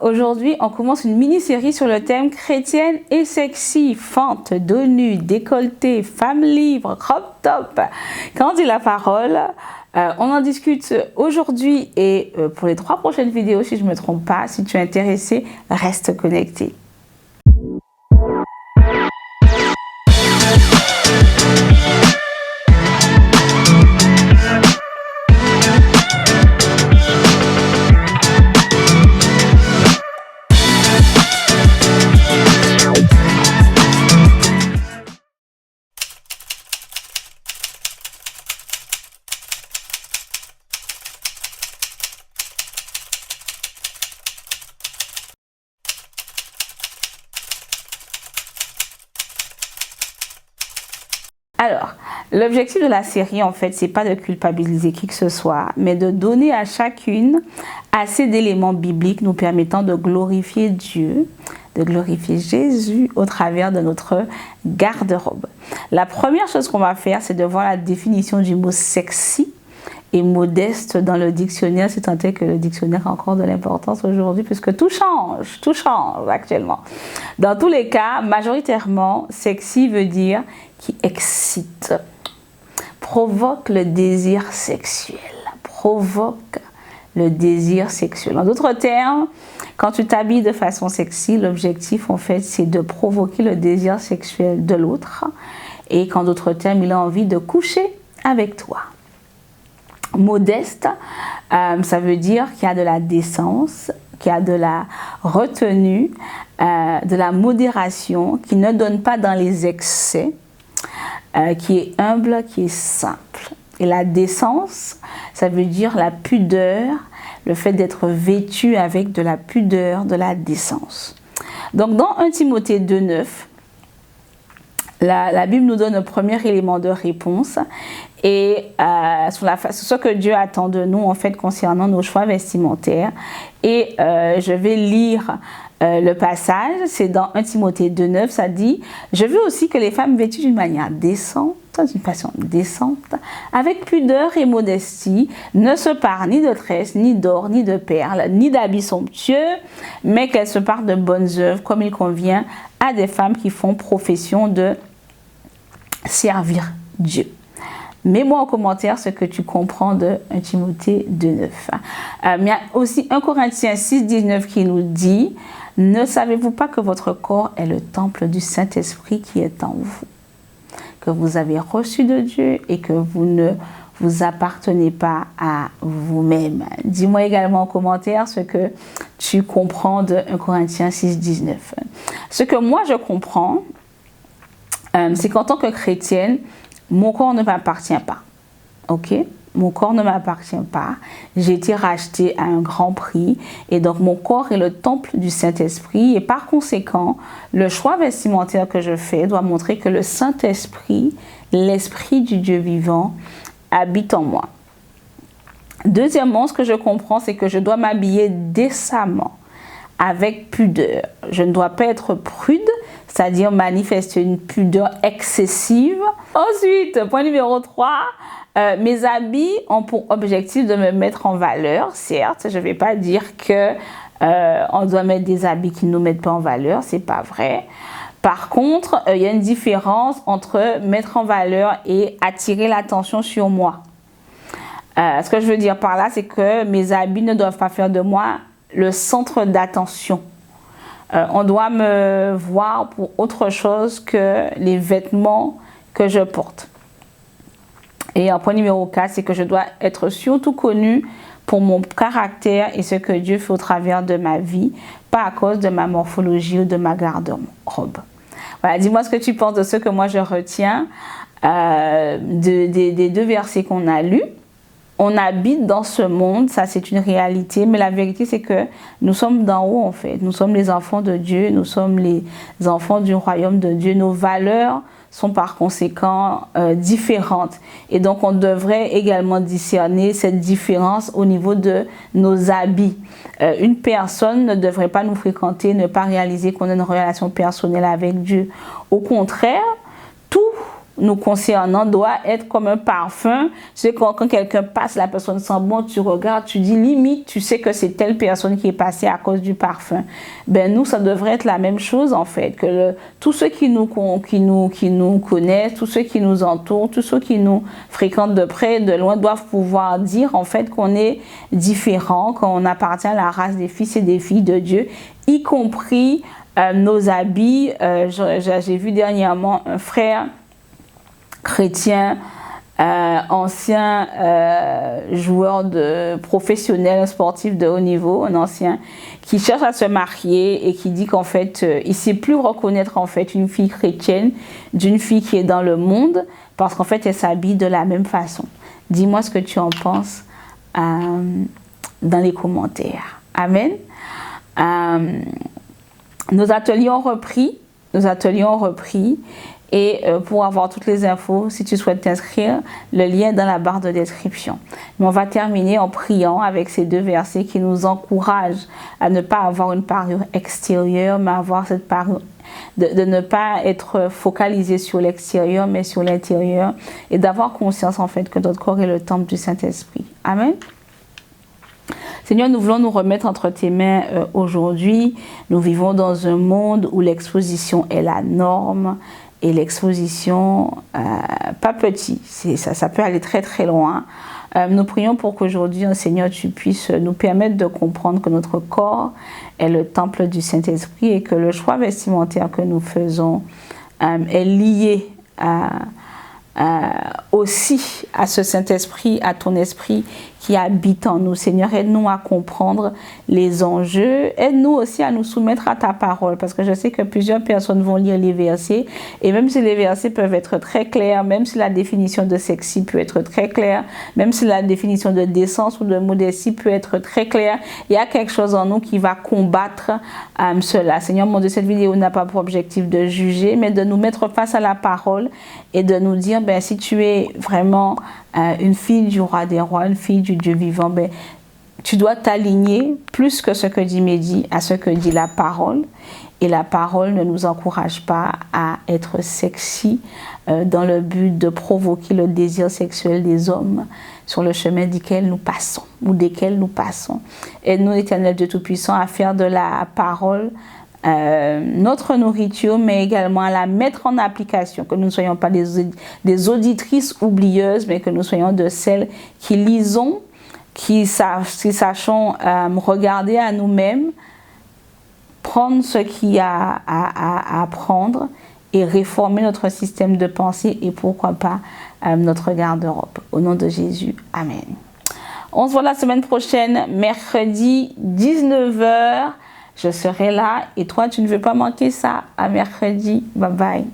Aujourd'hui, on commence une mini-série sur le thème chrétienne et sexy, fente, dos nu, décolleté, femme libre, crop top. Quand on dit la parole, on en discute aujourd'hui et pour les 3 prochaines vidéos, si je ne me trompe pas, si tu es intéressé, reste connecté. Alors, l'objectif de la série, en fait, c'est pas de culpabiliser qui que ce soit, mais de donner à chacune assez d'éléments bibliques nous permettant de glorifier Dieu, de glorifier Jésus au travers de notre garde-robe. La première chose qu'on va faire, c'est de voir la définition du mot sexy et modeste dans le dictionnaire, c'est tant est que le dictionnaire a encore de l'importance aujourd'hui puisque tout change actuellement. Dans tous les cas, majoritairement, sexy veut dire qui excite, provoque le désir sexuel, provoque le désir sexuel. En d'autres termes, quand tu t'habilles de façon sexy, l'objectif en fait c'est de provoquer le désir sexuel de l'autre et qu'en d'autres termes, il a envie de coucher avec toi. Modeste, ça veut dire qu'il y a de la décence, qu'il y a de la retenue, de la modération, qui ne donne pas dans les excès, qui est humble, qui est simple. Et la décence, ça veut dire la pudeur, le fait d'être vêtu avec de la pudeur, de la décence. Donc dans 1 Timothée 2,9, la Bible nous donne un premier élément de réponse et sur ce que Dieu attend de nous en fait concernant nos choix vestimentaires. Et je vais lire le passage, c'est dans 1 Timothée 2,9, ça dit « Je veux aussi que les femmes vêtues d'une manière décente, d'une façon décente, avec pudeur et modestie, ne se parent ni de tresses, ni d'or, ni de perles, ni d'habits somptueux, mais qu'elles se parent de bonnes œuvres, comme il convient à des femmes qui font profession de servir Dieu. » Mets-moi en commentaire ce que tu comprends de 1 Timothée 2,9. Il y a aussi 1 Corinthiens 6,19 qui nous dit « Ne savez-vous pas que votre corps est le temple du Saint-Esprit qui est en vous, que vous avez reçu de Dieu et que vous ne vous appartenez pas à vous-même. » Dis-moi également en commentaire ce que tu comprends de 1 Corinthiens 6,19. Ce que moi je comprends, c'est qu'en tant que chrétienne, mon corps ne m'appartient pas, ok? Mon corps ne m'appartient pas. J'ai été racheté à un grand prix et donc mon corps est le temple du Saint-Esprit et par conséquent, le choix vestimentaire que je fais doit montrer que le Saint-Esprit, l'Esprit du Dieu vivant, habite en moi. Deuxièmement, ce que je comprends, c'est que je dois m'habiller décemment, avec pudeur. Je ne dois pas être prude, c'est-à-dire manifester une pudeur excessive. Ensuite, point numéro 3, mes habits ont pour objectif de me mettre en valeur. Certes, je ne vais pas dire que on doit mettre des habits qui ne nous mettent pas en valeur, c'est pas vrai. Par contre, il y a une différence entre mettre en valeur et attirer l'attention sur moi. Ce que je veux dire par là, c'est que mes habits ne doivent pas faire de moi le centre d'attention. On doit me voir pour autre chose que les vêtements que je porte. Et un point numéro 4, c'est que je dois être surtout connue pour mon caractère et ce que Dieu fait au travers de ma vie, pas à cause de ma morphologie ou de ma garde-robe. Voilà, dis-moi ce que tu penses de ce que moi je retiens des 2 versets qu'on a lus. On habite dans ce monde, ça c'est une réalité, mais la vérité c'est que nous sommes d'en haut en fait. Nous sommes les enfants de Dieu, nous sommes les enfants du royaume de Dieu. Nos valeurs sont par conséquent différentes. Et donc on devrait également discerner cette différence au niveau de nos habits. Une personne ne devrait pas nous fréquenter, ne pas réaliser qu'on a une relation personnelle avec Dieu. Au contraire, tout nous concernant doit être comme un parfum. C'est quand quelqu'un passe, la personne sent bon, tu regardes, tu dis limite, tu sais que c'est telle personne qui est passée à cause du parfum. Ben nous, ça devrait être la même chose en fait, que tous ceux qui nous connaissent, tous ceux qui nous entourent, tous ceux qui nous fréquentent de près et de loin doivent pouvoir dire en fait qu'on est différent, qu'on appartient à la race des fils et des filles de Dieu, y compris nos habits. J'ai vu dernièrement un frère chrétien, ancien joueur professionnel, sportif de haut niveau, un ancien, qui cherche à se marier et qui dit qu'en fait, il ne sait plus reconnaître en fait une fille chrétienne d'une fille qui est dans le monde, parce qu'en fait, elle s'habille de la même façon. Dis-moi ce que tu en penses dans les commentaires. Amen. Nos ateliers ont repris. Et pour avoir toutes les infos, si tu souhaites t'inscrire, le lien est dans la barre de description. Mais on va terminer en priant avec ces 2 versets qui nous encouragent à ne pas avoir une parure extérieure, mais avoir cette parure, de ne pas être focalisé sur l'extérieur, mais sur l'intérieur, et d'avoir conscience en fait que notre corps est le temple du Saint-Esprit. Amen. Seigneur, nous voulons nous remettre entre tes mains aujourd'hui. Nous vivons dans un monde où l'exposition est la norme. Et l'exposition, pas petit, ça peut aller très très loin. Nous prions pour qu'aujourd'hui, Seigneur, tu puisses nous permettre de comprendre que notre corps est le temple du Saint-Esprit et que le choix vestimentaire que nous faisons est lié aussi à ce Saint-Esprit, à ton esprit qui habite en nous. Seigneur, aide-nous à comprendre les enjeux. Aide-nous aussi à nous soumettre à ta parole, parce que je sais que plusieurs personnes vont lire les versets, et même si les versets peuvent être très clairs, même si la définition de sexy peut être très claire, même si la définition de décence ou de modestie peut être très claire, il y a quelque chose en nous qui va combattre cela. Seigneur, mon Dieu, cette vidéo n'a pas pour objectif de juger, mais de nous mettre face à la parole et de nous dire, ben, si tu es vraiment une fille du roi des rois, une fille du Dieu vivant, ben, tu dois t'aligner plus que ce que dit Mehdi à ce que dit la parole. Et la parole ne nous encourage pas à être sexy dans le but de provoquer le désir sexuel des hommes sur le chemin desquels nous passons ou desquels nous passons. Aide-nous, Éternel Dieu Tout-Puissant, à faire de la parole notre nourriture, mais également à la mettre en application, que nous ne soyons pas des auditrices oublieuses, mais que nous soyons de celles qui lisons, qui sachons regarder à nous-mêmes, prendre ce qu'il y a à apprendre et réformer notre système de pensée et pourquoi pas notre garde-robe. Au nom de Jésus, Amen. On se voit la semaine prochaine, mercredi 19h. Je serai là et toi, tu ne veux pas manquer ça. À mercredi. Bye bye.